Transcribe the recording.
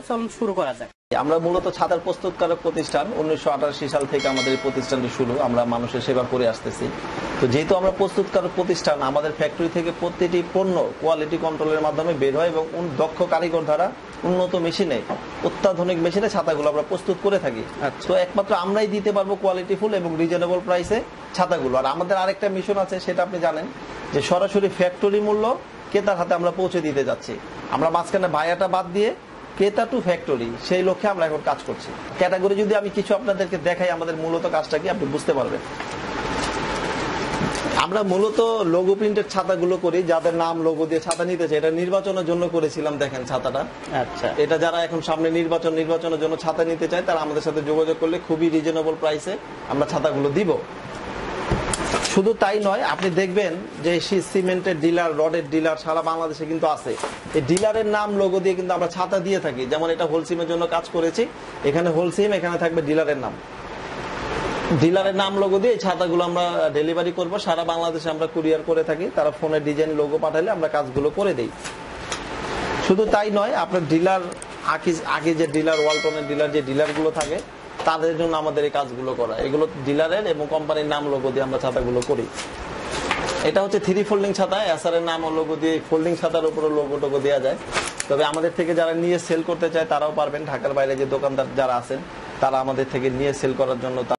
চলুন শুরু করা যাক। আমরা মূলত ছাতার প্রস্তুতকারক প্রতিষ্ঠান। 1988 সাল থেকে আমাদের এই প্রতিষ্ঠানটি শুরু। আমরা মানুষের সেবা করে আসতেছি। তো যেহেতু আমরা প্রস্তুতকারক প্রতিষ্ঠান, আমাদের ফ্যাক্টরি থেকে প্রতিটি পণ্য কোয়ালিটি কন্ট্রোলের মাধ্যমে বের হয় এবং দক্ষ কারিগর দ্বারা উন্নত মেশিনে, অত্যাধুনিক মেশিনে ছাতাগুলো আমরা প্রস্তুত করে থাকি। তো একমাত্র আমরাই দিতে পারবো কোয়ালিটিফুল এবং রিজনেবল প্রাইসে ছাতাগুলো। আর আমাদের আরেকটা মিশন আছে, সেটা আপনি জানেন, যে সরাসরি ফ্যাক্টরি মূল্য ক্রেতার হাতে আমরা পৌঁছে দিতে যাচ্ছি। আমরা মাঝখানে ভাইয়াটা বাদ দিয়ে ক্রেতা টু ফ্যাক্টরি, সেই লক্ষ্যে আমরা এখন কাজ করছি। ক্যাটাগরি যদি আমি কিছু আপনাদেরকে দেখাই, আমাদের মূলত কাজটা কি আপনি বুঝতে পারবেন। আমরা মূলত লোগো প্রিন্টের ছাতাগুলো করি। যাদের নাম লোগো দিয়ে ছাতা নিতে চাই, এটা নির্বাচনের জন্য করেছিলাম। দেখেন ছাতাটা, আচ্ছা, এটা যারা এখন সামনে নির্বাচনের জন্য ছাতা নিতে চায়, তারা আমাদের সাথে যোগাযোগ করলে খুবই রিজনেবল প্রাইসে আমরা ছাতাগুলো দিব। শুধু তাই নয়, আপনি দেখবেন যে সিমেন্টের ডিলার, রডের ডিলার সারা বাংলাদেশে কিন্তু আছে। এই ডিলারের নাম লোগো দিয়ে কিন্তু আমরা ছাতা দিয়ে থাকি। যেমন এটা হোলসিমের জন্য কাজ করেছি, এখানে হোলসিম, এখানে থাকবে ডিলারের নাম। ডিলারের নাম লোগো দিয়ে এই ছাতাগুলো আমরা ডেলিভারি করব। সারা বাংলাদেশে আমরা কুরিয়ার করে থাকি। তারা ফোনের ডিজাইন লোগো পাঠালে আমরা কাজগুলো করে দেই। শুধু তাই নয়, আপনার ডিলার আগে যে ডিলার, ওয়ালটনের ডিলার, যে ডিলারগুলো থাকে, তাদের জন্য আমাদের এই কাজগুলো করা। এগুলো ডিলারের এবং কোম্পানির নাম লোগো দিয়ে আমরা ছাতাগুলো করি। এটা হচ্ছে 3 ফোল্ডিং ছাতা। এসআর এর নাম ও লোগো দিয়ে ফোল্ডিং ছাতার উপরে লোগো টোগো দেওয়া যায়। তবে আমাদের থেকে যারা নিয়ে সেল করতে চায় তারাও পারবেন। ঢাকার বাইরে যে দোকানদার যারা আছেন, তারা আমাদের থেকে নিয়ে সেল করার জন্য